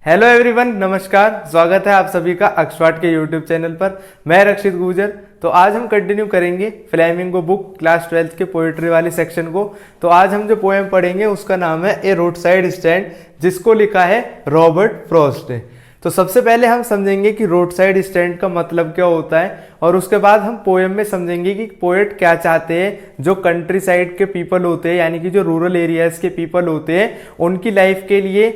Hello everyone, नमस्कार। स्वागत है आप सभी का अक्सफर्ड के यूट्यूब चैनल पर। मैं रक्षित गुर्जर। तो आज हम कंटिन्यू करेंगे फ्लेमिंगो बुक क्लास 12th के पोएट्री वाले सेक्शन को। तो आज हम जो पोएम पढ़ेंगे उसका नाम है ए रोड साइड स्टैंड, जिसको लिखा है रॉबर्ट फ्रॉस्ट ने। तो सबसे पहले हम समझेंगे कि रोड साइड स्टैंड का मतलब क्या होता है, और उसके बाद हम पोएम में समझेंगे कि पोएट क्या चाहते हैं। जो कंट्री साइड के पीपल होते हैं, यानी कि जो रूरल एरियाज के पीपल होते हैं, उनकी लाइफ के लिए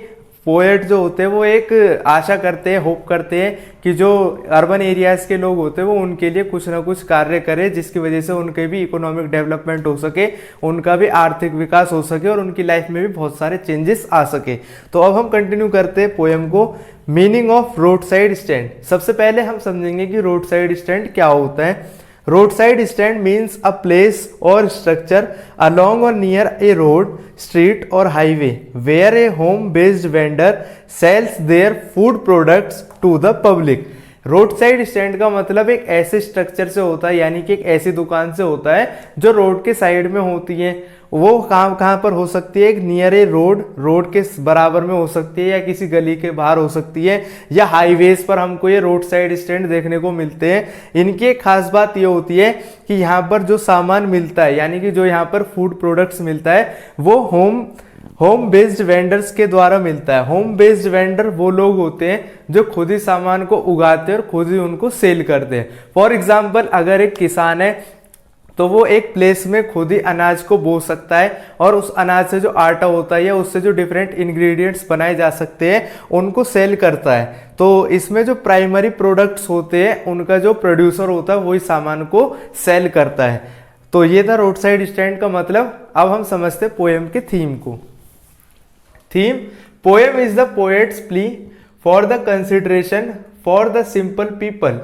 पोएट जो होते हैं वो एक आशा करते हैं, होप करते हैं कि जो अर्बन एरियाज के लोग होते हैं वो उनके लिए कुछ ना कुछ कार्य करें, जिसकी वजह से उनके भी इकोनॉमिक डेवलपमेंट हो सके, उनका भी आर्थिक विकास हो सके और उनकी लाइफ में भी बहुत सारे चेंजेस आ सके। तो अब हम कंटिन्यू करते हैं पोएम को। Meaning of road side stand. सबसे पहले हम समझेंगे कि रोड साइड स्टैंड क्या होता है। Road side stand means a place or structure along or near a road, street or highway where a home-based vendor sells their food products to the public. Road side stand का मतलब एक ऐसे structure से होता है, यानी कि एक ऐसी दुकान से होता है जो रोड के साइड में होती है। वो कहाँ पर हो सकती है? एक नियर ए रोड, रोड के बराबर में हो सकती है, या किसी गली के बाहर हो सकती है, या हाईवेज पर हमको ये रोड साइड स्टैंड देखने को मिलते हैं। इनकी एक खास बात ये होती है कि यहाँ पर जो सामान मिलता है, यानी कि जो यहाँ पर फूड प्रोडक्ट्स मिलता है, वो होम बेस्ड वेंडर्स के द्वारा मिलता है। होम बेस्ड वेंडर वो लोग होते हैं जो खुद ही सामान को उगाते हैं और खुद ही उनको सेल करते हैं। फॉर एग्जाम्पल, अगर एक किसान है तो वो एक प्लेस में खुद ही अनाज को बो सकता है, और उस अनाज से जो आटा होता है या उससे जो डिफरेंट इंग्रेडिएंट्स बनाए जा सकते हैं उनको सेल करता है। तो इसमें जो प्राइमरी प्रोडक्ट्स होते हैं उनका जो प्रोड्यूसर होता है वही सामान को सेल करता है। तो ये था रोड साइड स्टैंड का मतलब। अब हम समझते हैं पोएम के थीम को। Theme: poem is the poet's plea for the consideration for the simple people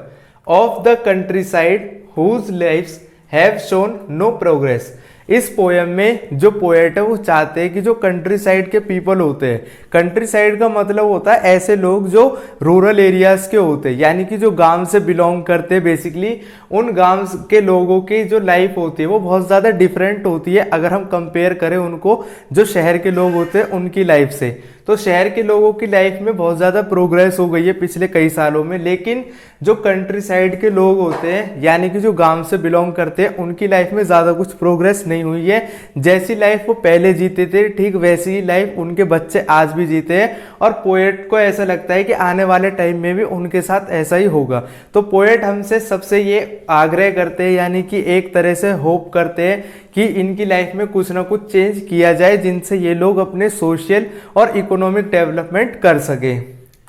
of the country side whose lives have shown no progress. इस पोएम में जो पोएट है वो चाहते हैं कि जो कंट्री साइड के पीपल होते हैं, कंट्री साइड का मतलब होता है ऐसे लोग जो रूरल एरियाज के होते हैं, यानी कि जो गांव से बिलोंग करते हैं। बेसिकली उन गांव के लोगों की जो लाइफ होती है वो बहुत ज़्यादा डिफरेंट होती है अगर हम कंपेयर करें उनको जो शहर के लोग होते हैं उनकी लाइफ से। तो शहर के लोगों की लाइफ में बहुत ज़्यादा प्रोग्रेस हो गई है पिछले कई सालों में, लेकिन जो कंट्री साइड के लोग होते हैं, यानी कि जो गांव से बिलोंग करते हैं, उनकी लाइफ में ज़्यादा कुछ प्रोग्रेस नहीं हुई है। जैसी लाइफ वो पहले जीते थे, ठीक वैसी ही लाइफ उनके बच्चे आज भी जीते हैं, और पोएट को ऐसा लगता है कि आने वाले टाइम में भी उनके साथ ऐसा ही होगा। तो पोएट हमसे सबसे ये आग्रह करते हैं, यानी कि एक तरह से होप करते हैं कि इनकी लाइफ में कुछ ना कुछ चेंज किया जाए, जिनसे ये लोग अपने सोशल और इकोनॉमिक डेवलपमेंट कर सके।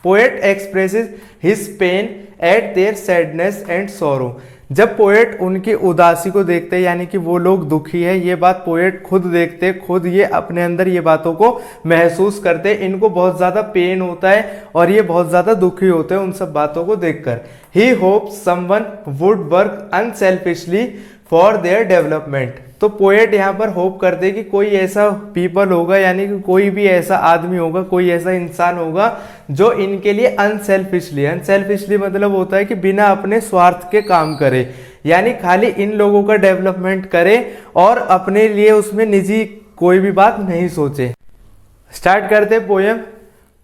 Poet expresses his pain eight there sadness and सोरो। जब पोएट उनकी उदासी को देखते हैं, यानी कि वो लोग दुखी है, ये बात पोएट खुद देखते हैं, खुद ये अपने अंदर ये बातों को महसूस करते हैं। इनको बहुत ज़्यादा पेन होता है और ये बहुत ज़्यादा दुखी होते हैं उन सब बातों को देखकर। He hopes someone would work unselfishly for their development. तो पोएट यहाँ पर होप करते हैं कि कोई ऐसा पीपल होगा, यानी कि कोई भी ऐसा आदमी होगा, कोई ऐसा इंसान होगा जो इनके लिए अनसेल्फिशली मतलब होता है कि बिना अपने स्वार्थ के काम करे, यानी खाली इन लोगों का डेवलपमेंट करे और अपने लिए उसमें निजी कोई भी बात नहीं सोचे। स्टार्ट करते poem.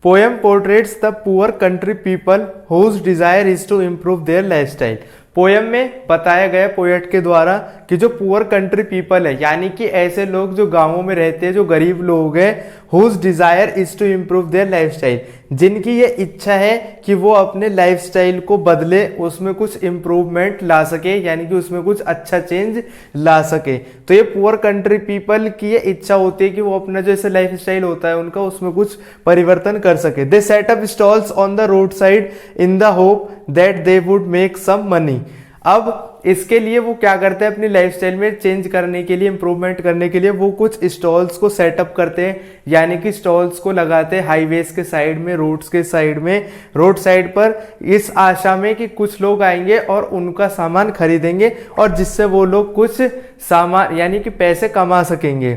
Poem portraits the poor country people whose desire is to improve their lifestyle. Poem में बताया गया पोएट के द्वारा कि जो पुअर कंट्री पीपल है, यानी कि ऐसे लोग जो गांवों में रहते हैं, जो गरीब लोग हैं, whose desire is to improve their lifestyle, जिनकी ये इच्छा है कि वो अपने लाइफस्टाइल को बदले, उसमें कुछ इम्प्रूवमेंट ला सके, यानी कि उसमें कुछ अच्छा चेंज ला सके। तो ये पुअर कंट्री पीपल की ये इच्छा होती है कि वो अपना जो ऐसे लाइफस्टाइल होता है उनका, उसमें कुछ परिवर्तन कर सके। They set up stalls on the road side in the hope that they would make some money. अब इसके लिए वो क्या करते हैं, अपनी लाइफस्टाइल में चेंज करने के लिए, इंप्रूवमेंट करने के लिए वो कुछ स्टॉल्स को सेटअप करते हैं, यानी कि स्टॉल्स को लगाते हैं हाईवेज के साइड में, रोड्स के साइड में, रोड साइड पर, इस आशा में कि कुछ लोग आएंगे और उनका सामान खरीदेंगे, और जिससे वो लोग कुछ सामान यानी कि पैसे कमा सकेंगे।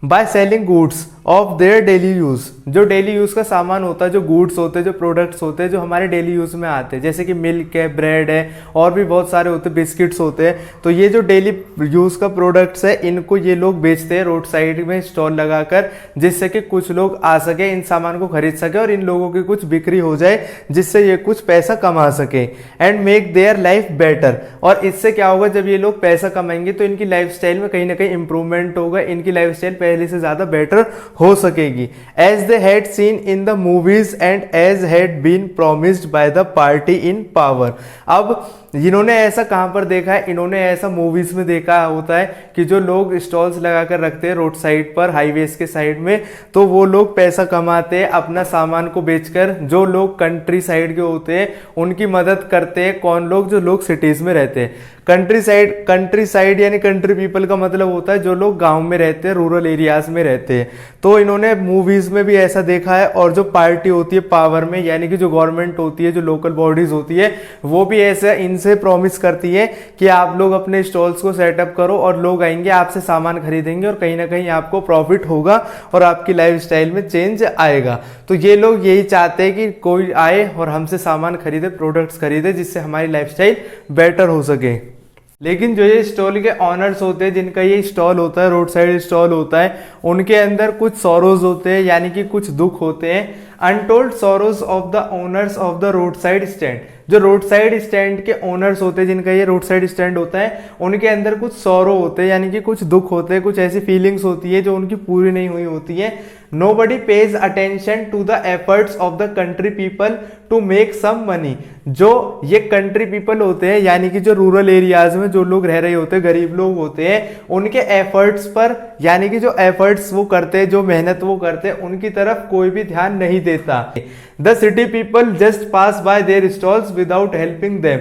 By selling goods of their daily use. जो डेली यूज का सामान होता है, जो गुड्स होते हैं, जो प्रोडक्ट्स होते हैं, जो हमारे डेली यूज में आते हैं, जैसे कि मिल्क है, ब्रेड है, और भी बहुत सारे होते हैं, बिस्किट्स होते हैं। तो ये जो डेली यूज का प्रोडक्ट्स है, इनको ये लोग बेचते हैं रोड साइड में स्टॉल लगाकर, जिससे कि कुछ लोग आ सके, इन सामान को खरीद सके और इन लोगों की कुछ बिक्री हो जाए, जिससे ये कुछ पैसा कमा सके and make their life better. और इससे क्या होगा, जब ये लोग पैसा कमाएंगे तो इनकी लाइफस्टाइल में कहीं ना कहीं इंप्रूवमेंट होगा, इनकी लाइफस्टाइल पहले से ज्यादा बेटर हो सकेगी। As they had seen in the movies and as had been promised by the party in power. अब इन्होंने ऐसा कहां पर देखा है, इन्होंने ऐसा मूवीज में देखा होता है कि जो लोग स्टॉल्स लगाकर रखते हैं रोड साइड पर, हाईवेज के साइड में, तो वो लोग पैसा कमाते हैं अपना सामान को बेचकर। जो लोग कंट्री साइड के होते हैं उनकी मदद करते हैं। कौन लोग? जो लोग सिटीज में रहते हैं। कंट्री साइड यानी कंट्री पीपल का मतलब होता है जो लोग गांव में रहते हैं, रूरल एरियाज में रहते हैं। तो इन्होंने मूवीज में भी ऐसा देखा है। और जो पार्टी होती है पावर में, यानी कि जो गवर्नमेंट होती है, जो लोकल बॉडीज होती है, वो भी ऐसा इनसे प्रॉमिस करती है कि आप लोग अपने स्टॉल्स को सेटअप करो और लोग आएंगे, आपसे सामान खरीदेंगे और कहीं ना कहीं आपको प्रॉफिट होगा और आपकी लाइफस्टाइल में चेंज आएगा। तो ये लोग यही चाहते हैं कि कोई आए और हमसे सामान खरीदे, प्रोडक्ट्स खरीदे, जिससे हमारी लाइफस्टाइल बेटर हो सके। लेकिन जो ये स्टॉल के ऑनर्स होते हैं, जिनका ये स्टॉल होता है, रोड साइड स्टॉल होता है, उनके अंदर कुछ सॉरोज होते हैं, यानी कि कुछ दुख होते हैं। Untold sorrows of the owners of the road side stand. जो रोड साइड स्टैंड के ओनर्स होते हैं, जिनका ये रोड साइड स्टैंड होता है, उनके अंदर कुछ सॉरो होते हैं, यानी कि कुछ दुख होते हैं, कुछ ऐसी फीलिंग्स होती है जो उनकी पूरी नहीं हुई होती है। Nobody pays attention to the efforts of the country people to make some money। जो ये कंट्री पीपल होते हैं, यानी कि जो रूरल एरियाज में जो लोग रह रहे होते हैं, गरीब लोग होते हैं, उनके एफर्ट्स पर, यानी कि जो एफर्ट्स वो करते हैं, जो मेहनत वो करते हैं, उनकी तरफ कोई भी ध्यान नहीं देता। The city people just pass bye there stalls without helping them.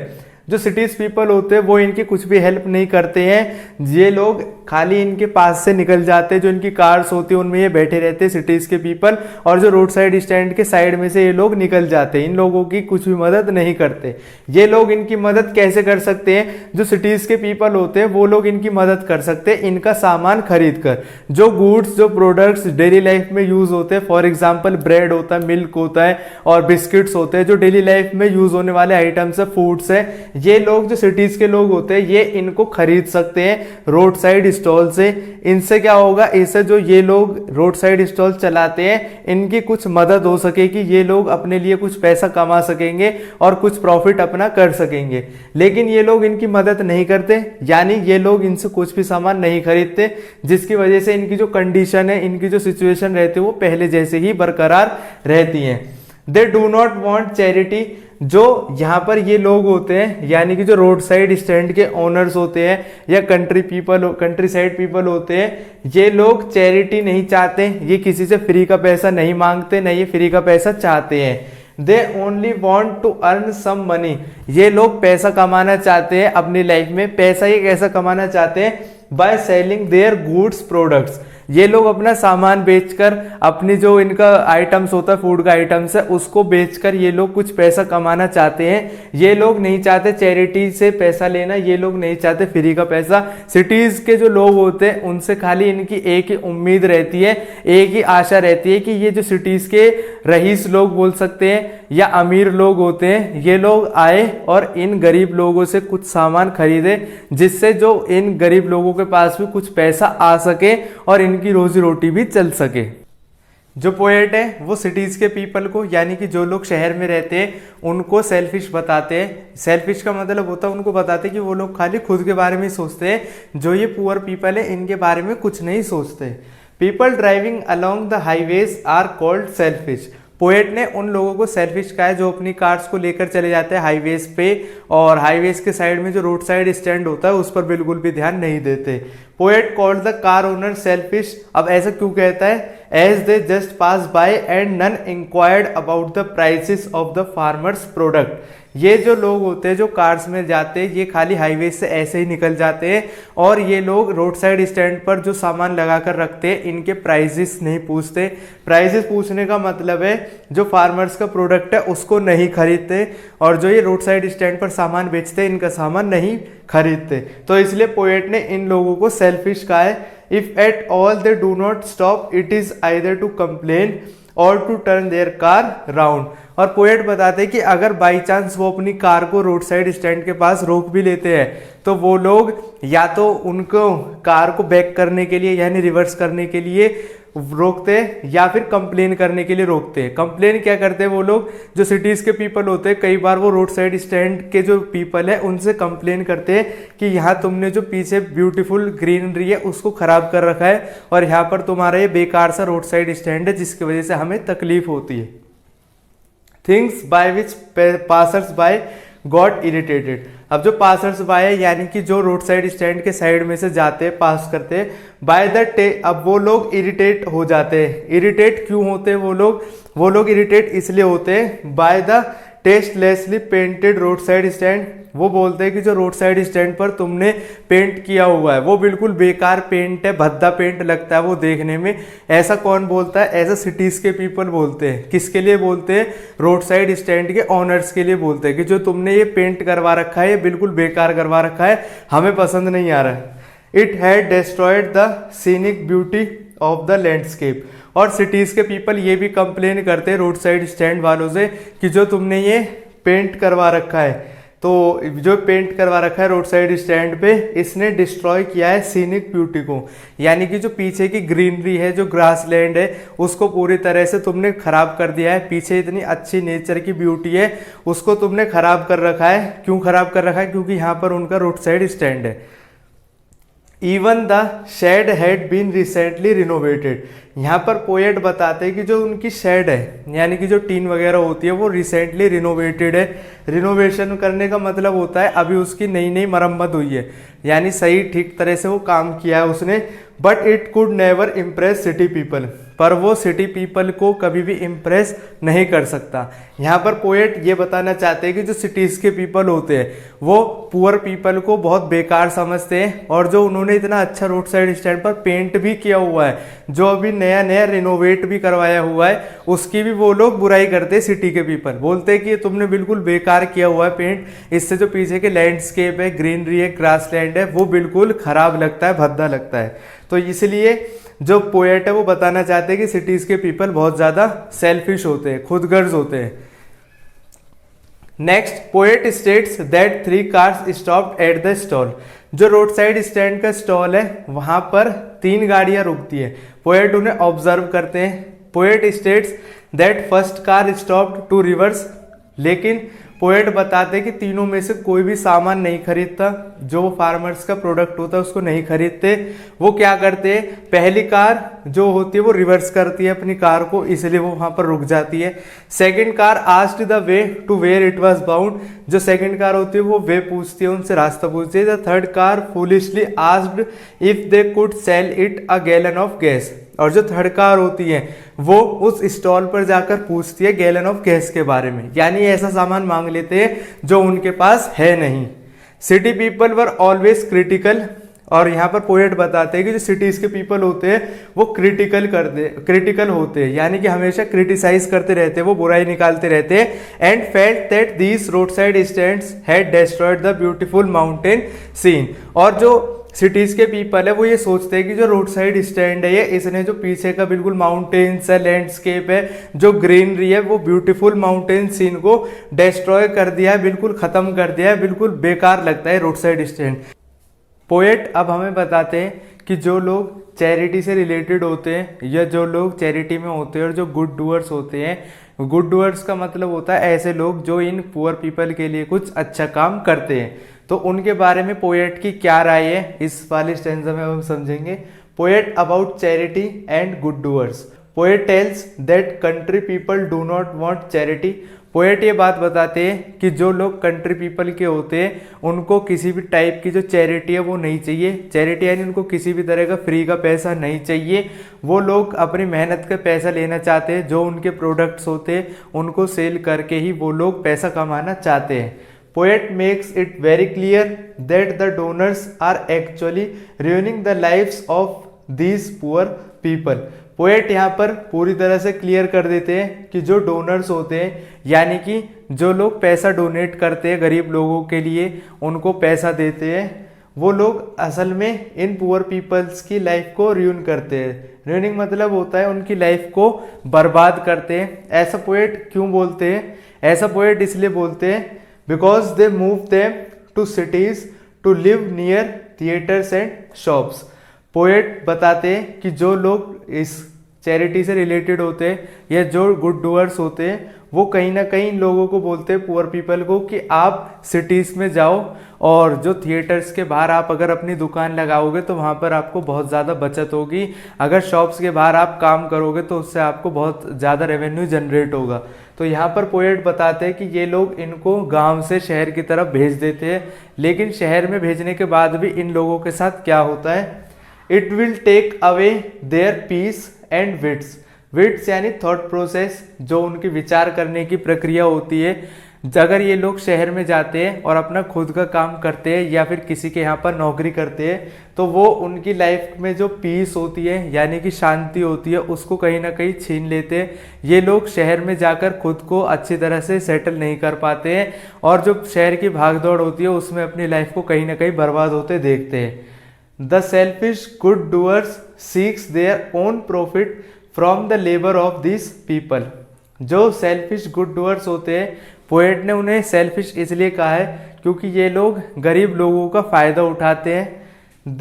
जो सिटीज पीपल होते हैं वो इनकी कुछ भी हेल्प नहीं करते हैं। ये लोग खाली इनके पास से निकल जाते हैं। जो इनकी कार्स होती है उनमें ये बैठे रहते हैं सिटीज के पीपल, और जो रोड साइड स्टैंड के साइड में से ये लोग निकल जाते हैं। इन लोगों की कुछ भी मदद नहीं करते। ये लोग इनकी मदद कैसे कर सकते हैं? जो सिटीज के पीपल होते हैं वो लोग इनकी मदद कर सकते हैं इनका सामान खरीद कर। जो गुड्स, जो प्रोडक्ट्स डेली लाइफ में यूज होते हैं, फॉर एग्जाम्पल ब्रेड होता है, मिल्क होता है और बिस्किट्स होते हैं, जो डेली लाइफ में यूज होने वाले आइटम्स है, फूड्स है, ये लोग जो सिटीज के लोग होते हैं ये इनको खरीद सकते हैं रोड साइड स्टॉल से। इनसे क्या होगा? इससे जो ये लोग रोड साइड स्टॉल चलाते हैं इनकी कुछ मदद हो सकेगी, ये लोग अपने लिए कुछ पैसा कमा सकेंगे और कुछ प्रॉफिट अपना कर सकेंगे। लेकिन ये लोग इनकी मदद नहीं करते, यानी ये लोग इनसे कुछ भी सामान नहीं खरीदते, जिसकी वजह से इनकी जो कंडीशन है, इनकी जो सिचुएशन रहती है वो पहले जैसे ही बरकरार रहती है। दे डू नॉट वॉन्ट चैरिटी। जो यहाँ पर ये लोग होते हैं, यानी कि जो रोड साइड स्टैंड के ओनर्स होते हैं या कंट्री साइड पीपल होते हैं, ये लोग चैरिटी नहीं चाहते। ये किसी से फ्री का पैसा नहीं मांगते, नहीं ये फ्री का पैसा चाहते हैं। They only want to earn some money. ये लोग पैसा कमाना चाहते हैं अपनी लाइफ में। पैसा ये कैसा कमाना चाहते हैं? By selling their goods products. ये लोग अपना सामान बेचकर, अपनी जो इनका आइटम्स होता है, फूड का आइटम्स है, उसको बेचकर ये लोग कुछ पैसा कमाना चाहते हैं। ये लोग नहीं चाहते चैरिटी से पैसा लेना, ये लोग नहीं चाहते फ्री का पैसा। सिटीज के जो लोग होते हैं उनसे खाली इनकी एक ही उम्मीद रहती है, एक ही आशा रहती है कि ये जो सिटीज के रईस लोग बोल सकते हैं या अमीर लोग होते हैं, ये लोग आए और इन गरीब लोगों से कुछ सामान खरीदे, जिससे जो इन गरीब लोगों के पास भी कुछ पैसा आ सके और इनकी रोजी रोटी भी चल सके। जो पोएट है वो सिटीज के पीपल को, यानी कि जो लोग शहर में रहते हैं, उनको सेल्फिश बताते हैं। सेल्फिश का मतलब होता है उनको बताते हैं कि वो लोग खाली खुद के बारे में सोचते हैं, जो ये पुअर पीपल है इनके बारे में कुछ नहीं सोचते। People driving along the highways are called selfish. Poet ने उन लोगों को सेल्फिश कहा है जो अपनी कार्स को लेकर चले जाते हैं हाईवेज पे, और हाईवेज के साइड में जो रोड साइड स्टैंड होता है उस पर बिल्कुल भी ध्यान नहीं देते। Poet called the car owner selfish. अब ऐसा क्यों कहता है? As they just pass by and none inquired about the prices of the farmers product. ये जो लोग होते हैं जो कार्स में जाते हैं ये खाली हाईवे से ऐसे ही निकल जाते हैं और ये लोग रोड साइड स्टैंड पर जो सामान लगा कर रखते हैं इनके प्राइसेस नहीं पूछते। प्राइसेस पूछने का मतलब है जो फार्मर्स का प्रोडक्ट है उसको नहीं खरीदते और जो ये रोड साइड स्टैंड पर सामान बेचते हैं इनका सामान नहीं खरीदते। तो इसलिए पोएट ने इन लोगों को सेल्फिश कहा है। If at all they do not stop it is either to complain or to turn their car round. और पोएट बताते हैं कि अगर बाई चांस वो अपनी कार को रोड साइड स्टैंड के पास रोक भी लेते हैं तो वो लोग या तो उनको कार को बैक करने के लिए यानी रिवर्स करने के लिए रोकते हैं या फिर कंप्लेन करने के लिए रोकते हैं। कंप्लेन क्या करते हैं वो लोग जो सिटीज के पीपल होते हैं, कई बार वो रोड साइड स्टैंड के जो पीपल है उनसे कंप्लेन करते हैं कि यहाँ तुमने जो पीछे ब्यूटीफुल ग्रीनरी है उसको खराब कर रखा है और यहाँ पर तुम्हारा ये बेकार सा रोड साइड स्टैंड है जिसकी वजह से हमें तकलीफ होती है। Things by which passers bye got irritated. अब जो पासर्स बाय है यानी कि जो रोड साइड स्टैंड के साइड में से जाते हैं पास करते हैं बाय द अब वो लोग इरिटेट हो जाते हैं। इरिटेट क्यों होते हैं वो लोग इरिटेट इसलिए होते हैं by the tastelessly painted road side stand. वो बोलते हैं कि जो रोड साइड स्टैंड पर तुमने पेंट किया हुआ है वो बिल्कुल बेकार पेंट है, भद्दा पेंट लगता है वो देखने में। ऐसा कौन बोलता है? ऐसा सिटीज के पीपल बोलते हैं। किसके लिए बोलते हैं? रोड साइड स्टैंड के ऑनर्स के लिए बोलते हैं कि जो तुमने ये पेंट करवा रखा है ये बिल्कुल बेकार करवा रखा है, हमें पसंद नहीं आ रहा है। It had destroyed the scenic beauty of the landscape. और सिटीज के पीपल ये भी कंप्लेन करते हैं रोड साइड स्टैंड वालों से कि जो तुमने ये पेंट करवा रखा है, तो जो पेंट करवा रखा है रोड साइड स्टैंड पे इसने डिस्ट्रॉय किया है सीनिक ब्यूटी को, यानी कि जो पीछे की ग्रीनरी है, जो ग्रास लैंड है उसको पूरी तरह से तुमने खराब कर दिया है। पीछे इतनी अच्छी नेचर की ब्यूटी है उसको तुमने खराब कर रखा है। क्यों खराब कर रखा है? क्योंकि यहाँ पर उनका रोड साइड स्टैंड है। Even the shed had been recently renovated. यहाँ पर पोएट बताते हैं कि जो उनकी शेड है यानी कि जो टीन वगैरह होती है वो रिसेंटली रिनोवेटेड है। रिनोवेशन करने का मतलब होता है अभी उसकी नई नई मरम्मत हुई है, यानी सही ठीक तरह से वो काम किया है उसने। But it could never impress city people. पर वो सिटी पीपल को कभी भी इम्प्रेस नहीं कर सकता। यहाँ पर पोएट ये बताना चाहते हैं कि जो सिटीज के पीपल होते हैं वो पुअर पीपल को बहुत बेकार समझते हैं और जो उन्होंने इतना अच्छा रोड साइड स्टैंड पर पेंट भी किया हुआ है, जो अभी नया नया रिनोवेट भी करवाया हुआ है, उसकी भी वो लोग बुराई करते हैं। सिटी के पीपल बोलते हैं कि तुमने बिल्कुल बेकार किया हुआ है पेंट, इससे जो पीछे के लैंडस्केप है, ग्रीनरी है, ग्रास लैंड है वो बिल्कुल खराब लगता है, भद्दा लगता है। तो इसलिए जो पोएट है वो बताना चाहते हैं कि सिटीज के पीपल बहुत ज्यादा सेल्फिश होते हैं, खुदगर्ज होते हैं। Next, poet states that 3 cars stopped at the stall. जो रोड साइड स्टैंड का स्टॉल है वहां पर 3 गाड़ियां रुकती है। पोएट उन्हें ऑब्जर्व करते हैं। Poet states that first car stopped to reverse. लेकिन पोएट बताते कि तीनों में से कोई भी सामान नहीं खरीदता, जो फार्मर्स का प्रोडक्ट होता है उसको नहीं खरीदते। वो क्या करते हैं, पहली कार जो होती है वो रिवर्स करती है अपनी कार को, इसलिए वो वहां पर रुक जाती है। Second car asked the way to where it was bound. जो सेकंड कार होती है वो वे पूछती है, उनसे रास्ता पूछती है। The third car foolishly asked if they could sell it a gallon of gas. और जो थर्ड कार होती है वो उस स्टॉल पर जाकर पूछती है गैलन ऑफ गैस के बारे में, यानी ऐसा सामान मांग लेते हैं जो उनके पास है नहीं। City people were always critical. और यहाँ पर पोएट बताते हैं कि जो सिटीज के पीपल होते हैं वो क्रिटिकल होते हैं, यानी कि हमेशा क्रिटिसाइज करते रहते हैं, वो बुराई निकालते रहते हैं। And felt that these road side stands had destroyed the beautiful mountain scene. और जो सिटीज के पीपल है वो ये सोचते हैं कि जो रोड साइड स्टैंड है ये इसने जो पीछे का बिल्कुल माउंटेन्स है, लैंडस्केप है, जो ग्रीनरी है, वो ब्यूटीफुल माउंटेन सीन को डिस्ट्रॉय कर दिया है, बिल्कुल खत्म कर दिया है, बिल्कुल बेकार लगता है रोड साइड स्टैंड। पोएट अब हमें बताते हैं कि जो लोग चैरिटी से रिलेटेड होते हैं या जो लोग चैरिटी में होते हैं और जो गुड डूअर्स होते हैं, गुड डूअर्स का मतलब होता है ऐसे लोग जो इन पुअर पीपल के लिए कुछ अच्छा काम करते हैं। तो उनके बारे में पोएट की क्या राय है इस वाले स्टैंजा में हम समझेंगे। Poet about charity and good doers. Poet tells that country people do not want charity. Poet ये बात बताते हैं कि जो लोग कंट्री पीपल के होते हैं उनको किसी भी टाइप की जो चैरिटी है वो नहीं चाहिए। चैरिटी यानी उनको किसी भी तरह का फ्री का पैसा नहीं चाहिए। वो लोग अपनी मेहनत का पैसा लेना चाहते हैं। जो उनके प्रोडक्ट्स होते हैं उनको सेल करके ही वो लोग पैसा कमाना चाहते हैं। Poet makes it very clear that the donors are actually ruining the lives of these poor people. Poet यहाँ पर पूरी तरह से क्लियर कर देते हैं कि जो डोनर्स होते हैं यानी कि जो लोग पैसा डोनेट करते हैं गरीब लोगों के लिए, उनको पैसा देते हैं, वो लोग असल में इन पुअर पीपल्स की लाइफ को र्यून करते हैं। र्यूनिंग मतलब होता है उनकी लाइफ को बर्बाद करते हैं। ऐसा पोएट क्यों बोलते हैं? ऐसा पोएट इसलिए बोलते हैं because they move them to cities to live near theatres and shops. Poet बताते हैं कि जो लोग इस चैरिटी से रिलेटेड होते हैं या जो गुड डूअर्स होते हैं वो कहीं ना कहीं लोगों को बोलते हैं, पुअर पीपल को, कि आप सिटीज़ में जाओ और जो थिएटर्स के बाहर आप अगर अपनी दुकान लगाओगे तो वहाँ पर आपको बहुत ज़्यादा बचत होगी। अगर शॉप्स के बाहर आप काम करोगे तो उससे आपको बहुत ज़्यादा रेवेन्यू जनरेट होगा। तो यहाँ पर पोएट बताते हैं कि ये लोग इनको गांव से शहर की तरफ भेज देते हैं, लेकिन शहर में भेजने के बाद भी इन लोगों के साथ क्या होता है? It will take away their peace and wits. Wits यानी थॉट प्रोसेस, जो उनकी विचार करने की प्रक्रिया होती है। अगर ये लोग शहर में जाते हैं और अपना खुद का काम करते हैं या फिर किसी के यहाँ पर नौकरी करते हैं तो वो उनकी लाइफ में जो पीस होती है यानी कि शांति होती है उसको कहीं ना कहीं छीन लेते हैं। ये लोग शहर में जाकर खुद को अच्छी तरह से सेटल नहीं कर पाते हैं और जो शहर की भागदौड़ होती है उसमें अपनी लाइफ को कहीं ना कहीं बर्बाद होते देखते हैं। The selfish good doers seeks their own profit from the labor of these people। जो सेल्फिश गुड डूअर्स होते हैं, पोएट ने उन्हें सेल्फिश इसलिए कहा है क्योंकि ये लोग गरीब लोगों का फायदा उठाते हैं।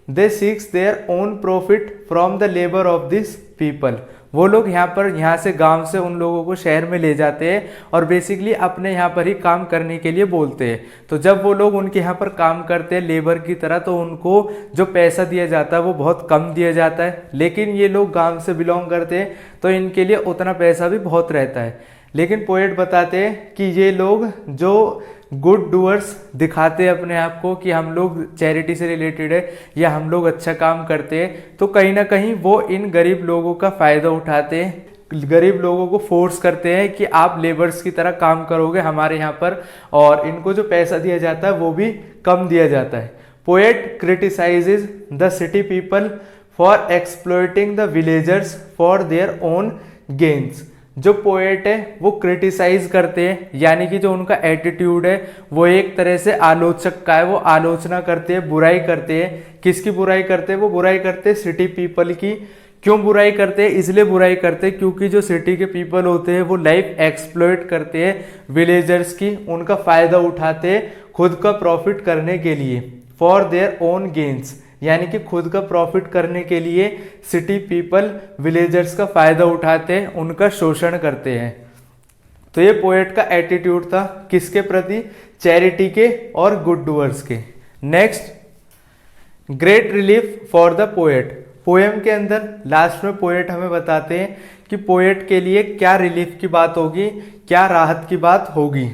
They seeks their own profit from the labour of this people. वो लोग यहाँ से गांव से उन लोगों को शहर में ले जाते हैं और बेसिकली अपने यहाँ पर ही काम करने के लिए बोलते हैं। तो जब वो लोग उनके यहाँ पर काम करते हैं लेबर की तरह तो उनको जो पैसा दिया जाता है वो बहुत कम दिया जाता है, लेकिन ये लोग गांव से बिलोंग करते हैं तो इनके लिए उतना पैसा भी बहुत रहता है। लेकिन पोएट बताते हैं कि ये लोग जो गुड डूअर्स दिखाते हैं अपने आप को कि हम लोग चैरिटी से रिलेटेड है या हम लोग अच्छा काम करते हैं, तो कहीं ना कहीं वो इन गरीब लोगों का फ़ायदा उठाते हैं। गरीब लोगों को फोर्स करते हैं कि आप लेबर्स की तरह काम करोगे हमारे यहाँ पर, और इनको जो पैसा दिया जाता है वो भी कम दिया जाता है। Poet criticises the city people for exploiting the villagers for their own gains. जो पोएट है वो क्रिटिसाइज करते हैं यानी कि जो उनका एटीट्यूड है वो एक तरह से आलोचक का है। वो आलोचना करते हैं, बुराई करते हैं। किसकी बुराई करते हैं? वो बुराई करते हैं सिटी पीपल की। क्यों बुराई करते हैं? इसलिए बुराई करते हैं क्योंकि जो सिटी के पीपल होते हैं वो लाइफ एक्सप्लॉइट करते हैं विलेजर्स की, उनका फायदा उठाते हैं खुद का प्रॉफिट करने के लिए, फॉर देयर ओन गेन्स, यानी कि खुद का प्रॉफिट करने के लिए सिटी पीपल विलेजर्स का फायदा उठाते हैं, उनका शोषण करते हैं। तो ये पोएट का एटीट्यूड था किसके प्रति? चैरिटी के और गुड डूअर्स के। Next, great relief for the poet. Poem के अंदर लास्ट में पोएट हमें बताते हैं कि पोएट के लिए क्या रिलीफ की बात होगी, क्या राहत की बात होगी।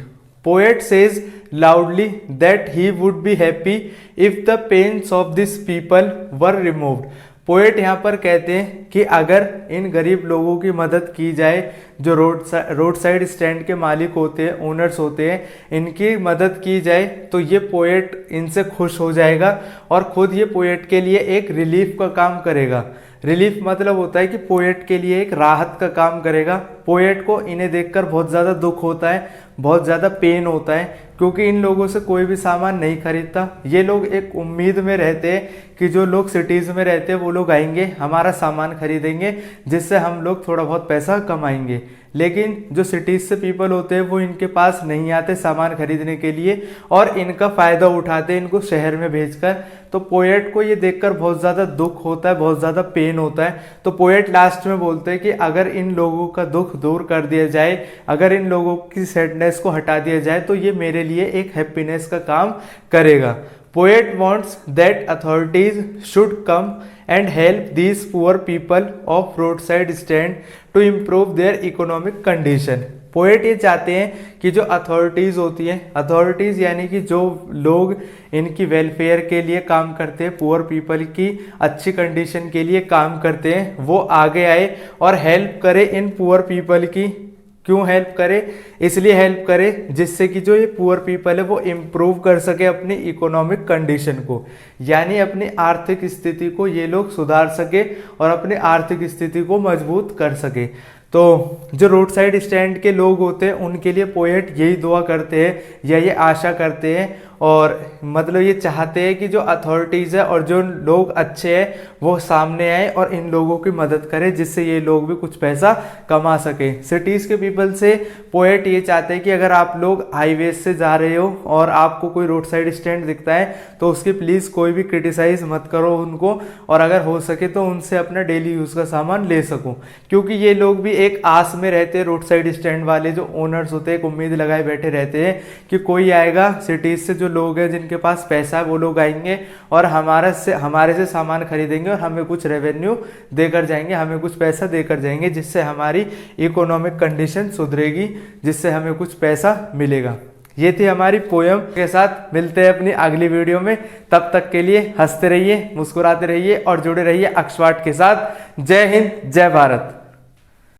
Poet says loudly that he would be happy if the pains of these people were removed। Poet यहाँ पर कहते हैं कि अगर इन गरीब लोगों की मदद की जाए, जो रोड साइड स्टैंड के मालिक होते हैं, ओनर्स होते हैं, इनकी मदद की जाए तो ये पोएट इनसे खुश हो जाएगा और खुद ये पोएट के लिए एक रिलीफ का काम करेगा। रिलीफ मतलब होता है कि पोएट के लिए एक राहत का काम करेगा। पोएट को इन्हें देखकर बहुत ज़्यादा दुख होता है, बहुत ज़्यादा पेन होता है क्योंकि इन लोगों से कोई भी सामान नहीं खरीदता। ये लोग एक उम्मीद में रहते हैं कि जो लोग सिटीज़ में रहते हैं वो लोग आएंगे, हमारा सामान खरीदेंगे, जिससे हम लोग थोड़ा बहुत पैसा कमाएंगे। लेकिन जो सिटीज़ से पीपल होते हैं वो इनके पास नहीं आते सामान खरीदने के लिए और इनका फ़ायदा उठाते हैं इनको शहर में भेजकर। तो पोएट को ये देखकर बहुत ज़्यादा दुख होता है, बहुत ज़्यादा पेन होता है। तो पोएट लास्ट में बोलते हैं कि अगर इन लोगों का दुख दूर कर दिया जाए, अगर इन लोगों की सैडनेस को हटा दिया जाए तो ये मेरे लिए एक हैप्पीनेस का काम करेगा। Poet wants that authorities should come and help these poor people of road side stand to improve their economic condition. Poet ये चाहते हैं कि जो अथॉरिटीज़ होती हैं, अथॉरिटीज़ यानी कि जो लोग इनकी वेलफेयर के लिए काम करते हैं, पुअर पीपल की अच्छी कंडीशन के लिए काम करते हैं, वो आगे आए और हेल्प करे इन पुअर पीपल की। क्यों हेल्प करे? इसलिए हेल्प करे जिससे कि जो ये पुअर पीपल है वो इम्प्रूव कर सके अपनी इकोनॉमिक कंडीशन को, यानी अपनी आर्थिक स्थिति को ये लोग सुधार सके और अपनी आर्थिक स्थिति को मजबूत कर सके। तो जो रोड साइड स्टैंड के लोग होते हैं उनके लिए पोएट यही दुआ करते हैं या ये आशा करते हैं और मतलब ये चाहते हैं कि जो अथॉरिटीज़ है और जो लोग अच्छे हैं वो सामने आए और इन लोगों की मदद करें जिससे ये लोग भी कुछ पैसा कमा सके। सिटीज़ के पीपल से पोएट ये चाहते हैं कि अगर आप लोग हाईवेज से जा रहे हो और आपको कोई रोड साइड स्टैंड दिखता है तो उसकी प्लीज़ कोई भी क्रिटिसाइज़ मत करो उनको, और अगर हो सके तो उनसे अपना डेली यूज़ का सामान ले सको, क्योंकि ये लोग भी एक आस में रहते हैं। रोड साइड स्टैंड वाले जो ओनर्स होते हैं एक उम्मीद लगाए बैठे रहते हैं कि कोई आएगा, सिटीज़ से जो लोग हैं जिनके पास पैसा है वो लोग आएंगे और हमारे से सामान खरीदेंगे और हमें कुछ रेवेन्यू देकर जाएंगे, हमें कुछ पैसा देकर जाएंगे, जिससे हमारी इकोनॉमिक कंडीशन सुधरेगी, जिससे हमें कुछ पैसा मिलेगा। ये थी हमारी पोयम के साथ। मिलते हैं अपनी अगली वीडियो में, तब तक के लिए हंसते रहिए, मुस्कुराते रहिए और जुड़े रहिए ऑक्सफोर्ड के साथ। जय हिंद, जय भारत।